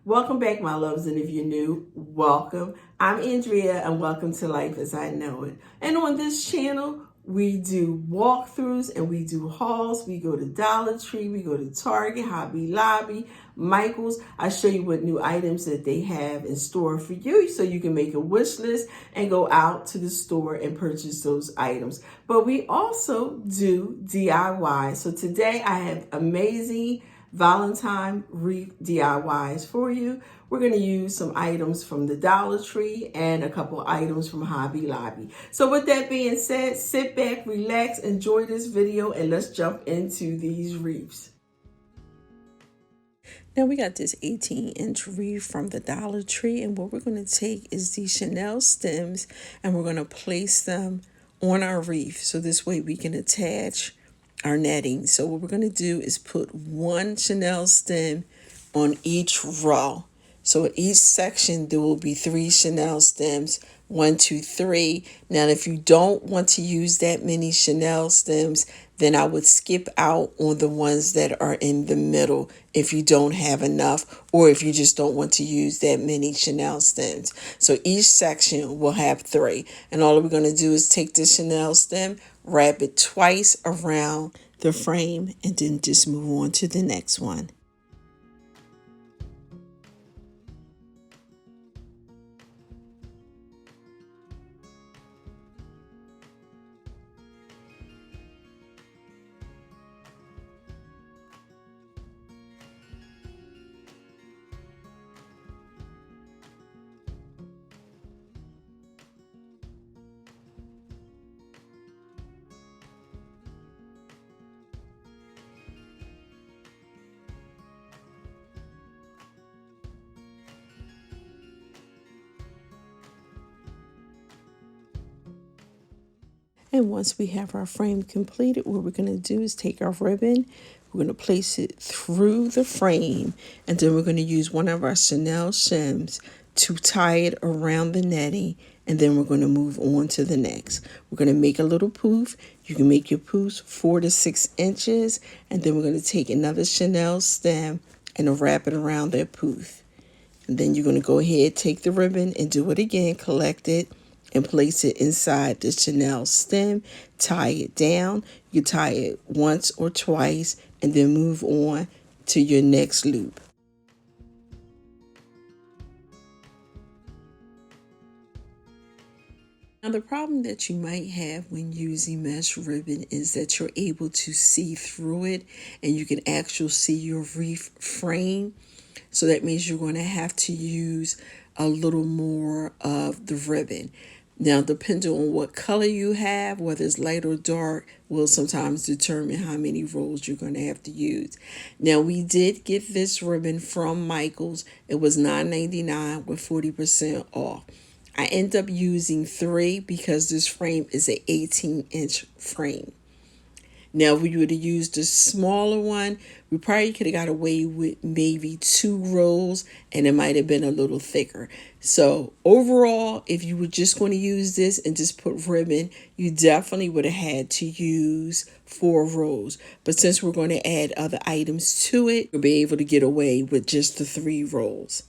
Welcome back, my loves, and if you're new, welcome. I'm Andrea, and welcome to Life as I Know It. And on this channel, we do walkthroughs and we do hauls. We go to Dollar Tree, we go to Target, Hobby Lobby, Michael's. I show you what new items that they have in store for you so you can make a wish list and go out to the store and purchase those items. But we also do DIY. So today I have amazing Valentine wreath DIYs for you. We're going to use some items from the Dollar Tree and a couple items from Hobby Lobby. So with that being said, sit back, relax, enjoy this video, and let's jump into these wreaths. Now we got this 18-inch wreath from the Dollar Tree, and what we're going to take is these Chanel stems and we're going to place them on our wreath so this way we can attach our netting. So what we're going to do is put one Chanel stem on each row. So in each section there will be 3 Chanel stems, 1, 2, 3. Now if you don't want to use that many Chanel stems, then I would skip out on the ones that are in the middle if you don't have enough, or if you just don't want to use that many Chanel stems. So each section will have 3. And all we're going to do is take the Chanel stem, wrap it twice around the frame, and then just move on to the next one. And once we have our frame completed, what we're going to do is take our ribbon, we're going to place it through the frame, and then we're going to use one of our Chanel shims to tie it around the netting, and then we're going to move on to the next. We're going to make a little poof. You can make your poofs 4 to 6 inches, and then we're going to take another Chanel stem and wrap it around that poof. And then you're going to go ahead, take the ribbon and do it again, collect it, and place it inside the Chanel stem, tie it down. You tie it once or twice, and then move on to your next loop. Now the problem that you might have when using mesh ribbon is that you're able to see through it, and you can actually see your wreath frame. So that means you're going to have to use a little more of the ribbon. Now, depending on what color you have, whether it's light or dark, will sometimes determine how many rolls you're going to have to use. Now, we did get this ribbon from Michael's. It was $9.99 with 40% off. I end up using 3 because this frame is an 18-inch frame. Now, if we would have used the smaller one, we probably could have got away with maybe 2 rolls, and it might have been a little thicker. So overall, if you were just going to use this and just put ribbon, you definitely would have had to use 4 rolls. But since we're going to add other items to it, you'll be able to get away with just the 3 rolls.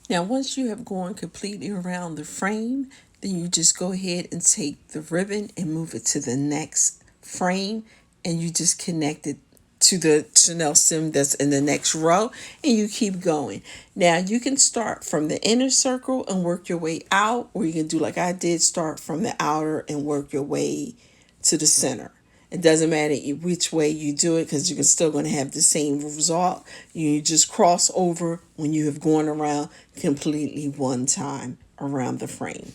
Now, once you have gone completely around the frame, then you just go ahead and take the ribbon and move it to the next frame, and you just connect it to the Chanel stem that's in the next row, and you keep going. Now, you can start from the inner circle and work your way out, or you can do like I did, start from the outer and work your way to the center. It doesn't matter which way you do it because you're still going to have the same result. You just cross over when you have gone around completely one time around the frame.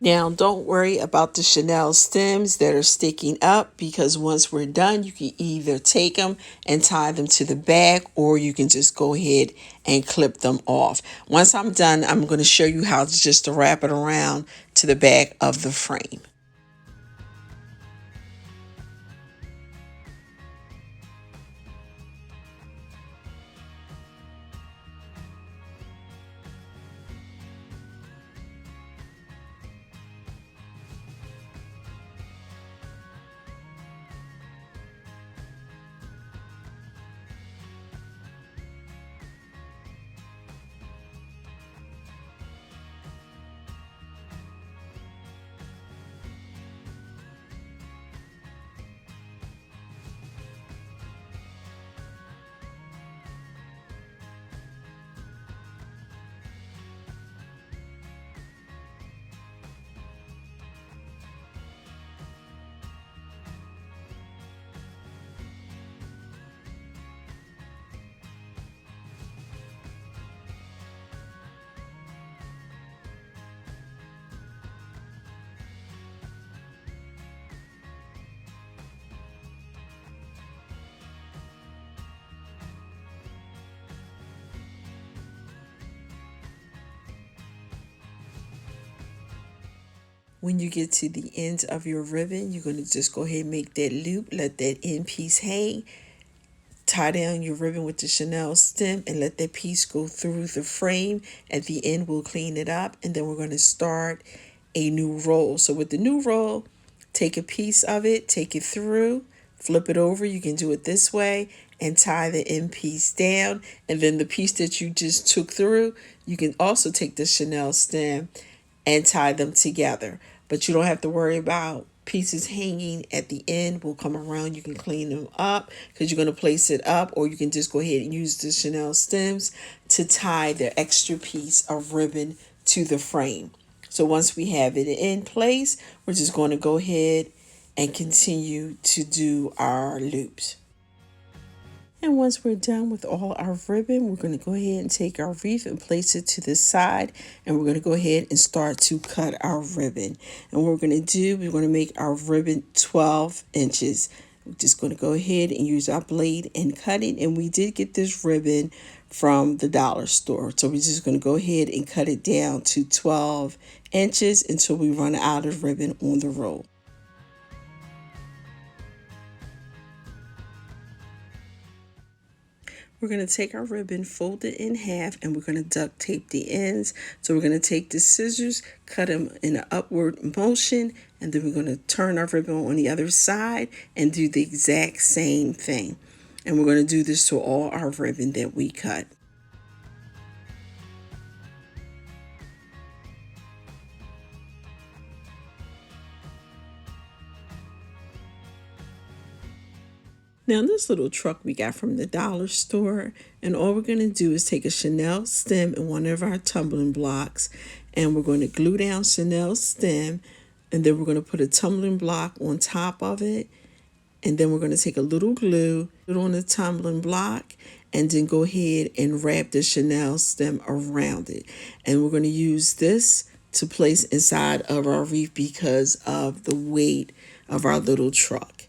Now, don't worry about the Chanel stems that are sticking up, because once we're done, you can either take them and tie them to the back, or you can just go ahead and clip them off. Once I'm done, I'm going to show you how to wrap it around to the back of the frame. When you get to the end of your ribbon, you're going to just go ahead and make that loop, let that end piece hang, tie down your ribbon with the Chanel stem, and let that piece go through the frame. At the end, we'll clean it up, and then we're going to start a new roll. So with the new roll, take a piece of it, take it through, flip it over. You can do it this way and tie the end piece down. And then the piece that you just took through, you can also take the Chanel stem and tie them together. But you don't have to worry about pieces hanging at the end. Will come around, you can clean them up because you're going to place it up, or you can just go ahead and use the Chanel stems to tie the extra piece of ribbon to the frame. So once we have it in place, we're just going to go ahead and continue to do our loops. And once we're done with all our ribbon, we're going to go ahead and take our wreath and place it to the side. And we're going to go ahead and start to cut our ribbon. And what we're going to do, we're going to make our ribbon 12 inches. We're just going to go ahead and use our blade and cut it. And we did get this ribbon from the dollar store. So we're just going to go ahead and cut it down to 12 inches until we run out of ribbon on the roll. We're going to take our ribbon, fold it in half, and we're going to duct tape the ends. So we're going to take the scissors, cut them in an upward motion, and then we're going to turn our ribbon on the other side and do the exact same thing. And we're going to do this to all our ribbon that we cut. Now this little truck we got from the dollar store, and all we're going to do is take a Chanel stem and one of our tumbling blocks, and we're going to glue down Chanel's stem, and then we're going to put a tumbling block on top of it, and then we're going to take a little glue, put it on the tumbling block, and then go ahead and wrap the Chanel stem around it. And we're going to use this to place inside of our wreath because of the weight of our little truck.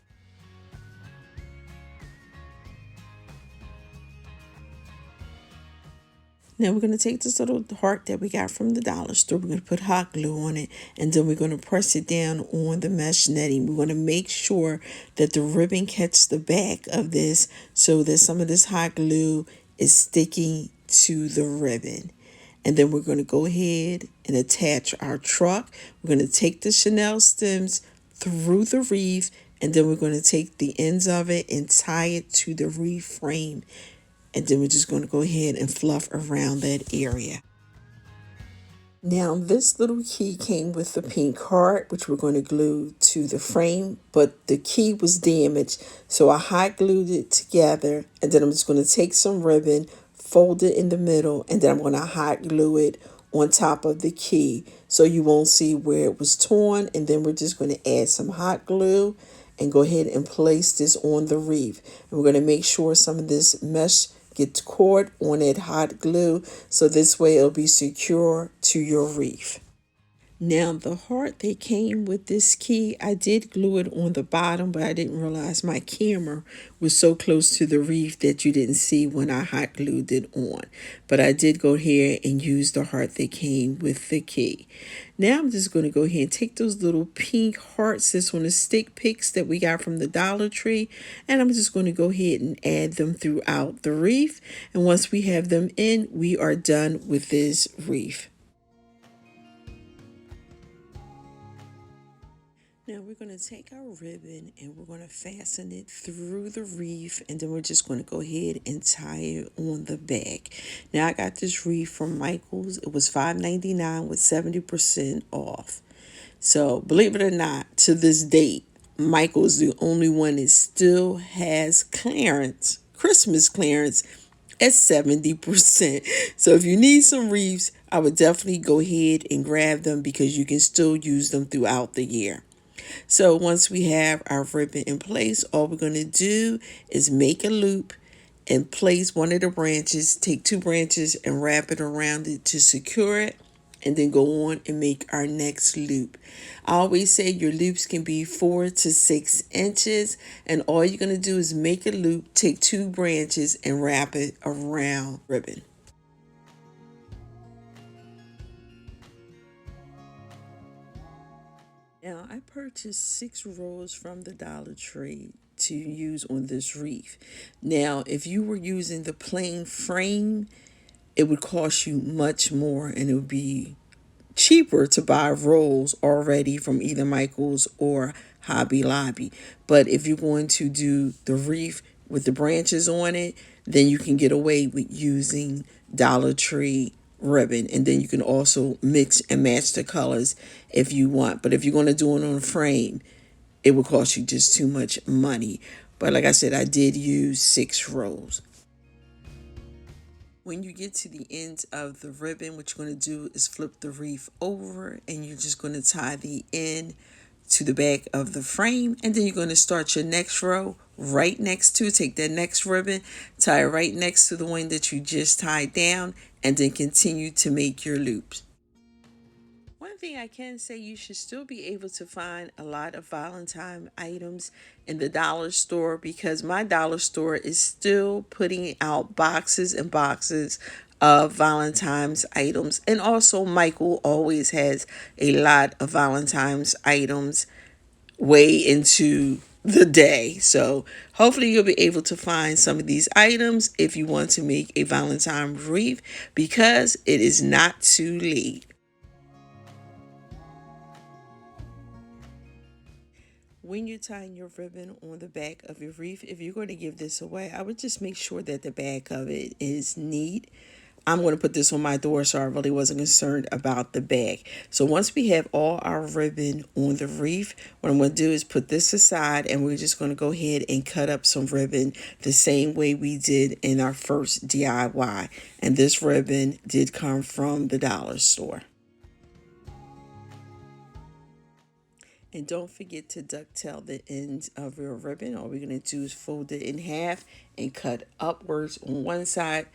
Now we're going to take this little heart that we got from the dollar store. We're going to put hot glue on it, and then we're going to press it down on the mesh netting. We're going to make sure that the ribbon catches the back of this so that some of this hot glue is sticking to the ribbon. And then we're going to go ahead and attach our truck. We're going to take the Chanel stems through the wreath, and then we're going to take the ends of it and tie it to the wreath frame. And then we're just going to go ahead and fluff around that area. Now this little key came with the pink heart, which we're going to glue to the frame, but the key was damaged. So I hot glued it together, and then I'm just going to take some ribbon, fold it in the middle, and then I'm going to hot glue it on top of the key so you won't see where it was torn. And then we're just going to add some hot glue and go ahead and place this on the wreath. And we're going to make sure some of this mesh gets caught on that hot glue so this way it'll be secure to your wreath. Now, the heart that came with this key, I did glue it on the bottom, but I didn't realize my camera was so close to the wreath that you didn't see when I hot glued it on. But I did go here and use the heart that came with the key. Now I'm just going to go ahead and take those little pink hearts that's on the stick picks that we got from the Dollar Tree, and I'm just going to go ahead and add them throughout the wreath. And once we have them in, we are done with this wreath. Now we're going to take our ribbon and we're going to fasten it through the wreath, and then we're just going to go ahead and tie it on the back. Now I got this wreath from Michael's. It was $5.99 with 70% off. So believe it or not, to this date, Michael's the only one that still has clearance, Christmas clearance at 70%. So if you need some wreaths, I would definitely go ahead and grab them because you can still use them throughout the year. So once we have our ribbon in place, all we're going to do is make a loop and place one of the branches, take two branches and wrap it around it to secure it, and then go on and make our next loop. I always say your loops can be 4 to 6 inches, and all you're going to do is make a loop, take two branches and wrap it around ribbon. Now, I purchased 6 rolls from the Dollar Tree to use on this wreath. Now, if you were using the plain frame, it would cost you much more and it would be cheaper to buy rolls already from either Michael's or Hobby Lobby. But if you're going to do the wreath with the branches on it, then you can get away with using Dollar Tree ribbon, and then you can also mix and match the colors if you want. But if you're going to do it on a frame, it would cost you just too much money. But like I said, I did use 6 rolls. When you get to the end of the ribbon, what you're going to do is flip the wreath over and you're just going to tie the end to the back of the frame, and then you're going to start your next row right next to, take that next ribbon, tie it right next to the one that you just tied down, and then continue to make your loops. One thing I can say, you should still be able to find a lot of Valentine items in the dollar store, because my dollar store is still putting out boxes and boxes of Valentine's items. And also Michael always has a lot of Valentine's items way into the day. So hopefully you'll be able to find some of these items if you want to make a Valentine wreath, because it is not too late. When you're tying your ribbon on the back of your wreath, if you're going to give this away, I would just make sure that the back of it is neat. I'm going to put this on my door, so I really wasn't concerned about the back. So once we have all our ribbon on the wreath, what I'm going to do is put this aside, and we're just going to go ahead and cut up some ribbon the same way we did in our first DIY. And this ribbon did come from the dollar store. And don't forget to ducktail the ends of your ribbon. All we're going to do is fold it in half and cut upwards on one side,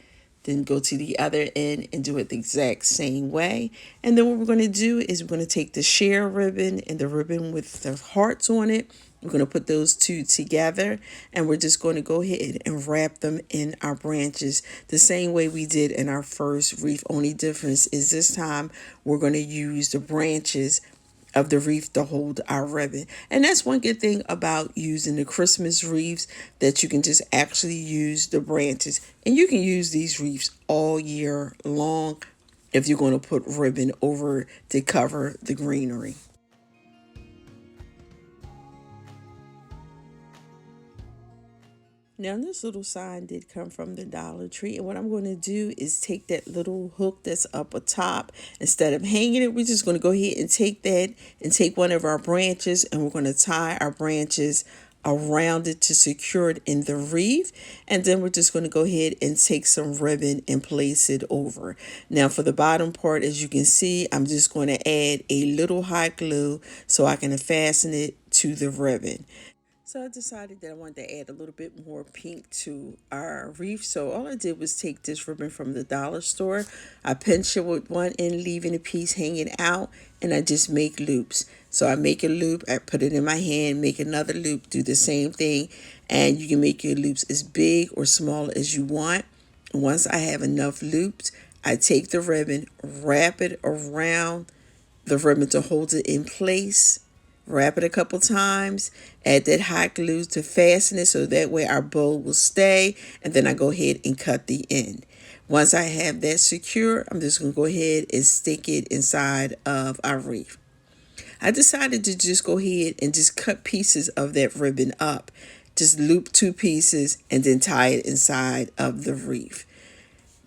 then go to the other end and do it the exact same way. And then what we're going to do is we're going to take the share ribbon and the ribbon with the hearts on it. We're going to put those two together, and we're just going to go ahead and wrap them in our branches the same way we did in our first wreath. Only difference is this time we're going to use the branches of the wreath to hold our ribbon. And that's one good thing about using the Christmas wreaths, that you can just actually use the branches, and you can use these wreaths all year long if you're going to put ribbon over to cover the greenery. Now, this little sign did come from the Dollar Tree, and what I'm going to do is take that little hook that's up atop. Instead of hanging it, we're just going to go ahead and take that and take one of our branches, and we're going to tie our branches around it to secure it in the wreath. And then we're just going to go ahead and take some ribbon and place it over. Now, for the bottom part, as you can see, I'm just going to add a little hot glue so I can fasten it to the ribbon. So I decided that I wanted to add a little bit more pink to our wreath. So all I did was take this ribbon from the dollar store. I pinch it with one end, leaving a piece hanging out, and I just make loops. So I make a loop, I put it in my hand, make another loop, do the same thing, and you can make your loops as big or small as you want. Once I have enough loops, I take the ribbon, wrap it around the ribbon to hold it in place, wrap it a couple times, add that hot glue to fasten it so that way our bow will stay, and then I go ahead and cut the end. Once I have that secure, I'm just going to go ahead and stick it inside of our wreath. I decided to just go ahead and just cut pieces of that ribbon up. Just loop two pieces and then tie it inside of the wreath,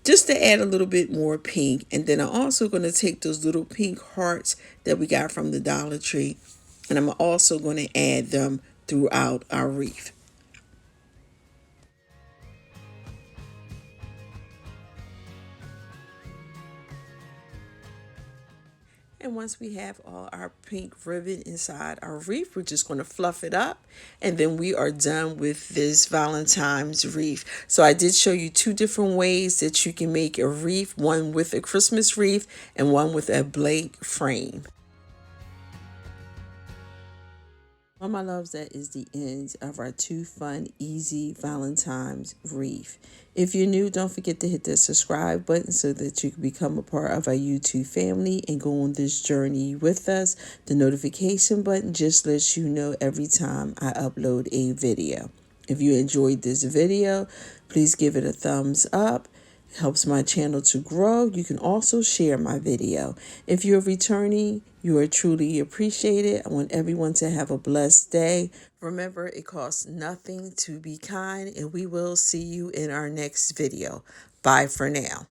just to add a little bit more pink. And then I'm also going to take those little pink hearts that we got from the Dollar Tree, and I'm also going to add them throughout our wreath. And once we have all our pink ribbon inside our wreath, we're just going to fluff it up. And then we are done with this Valentine's wreath. So I did show you two different ways that you can make a wreath, one with a Christmas wreath and one with a blank frame. Well, my loves, that is the end of our two fun, easy Valentine's wreath. If you're new, don't forget to hit the subscribe button so that you can become a part of our YouTube family and go on this journey with us. The notification button just lets you know every time I upload a video. If you enjoyed this video, please give it a thumbs up. It helps my channel to grow. You can also share my video. If you're returning, you are truly appreciated. I want everyone to have a blessed day. Remember, it costs nothing to be kind, and we will see you in our next video. Bye for now.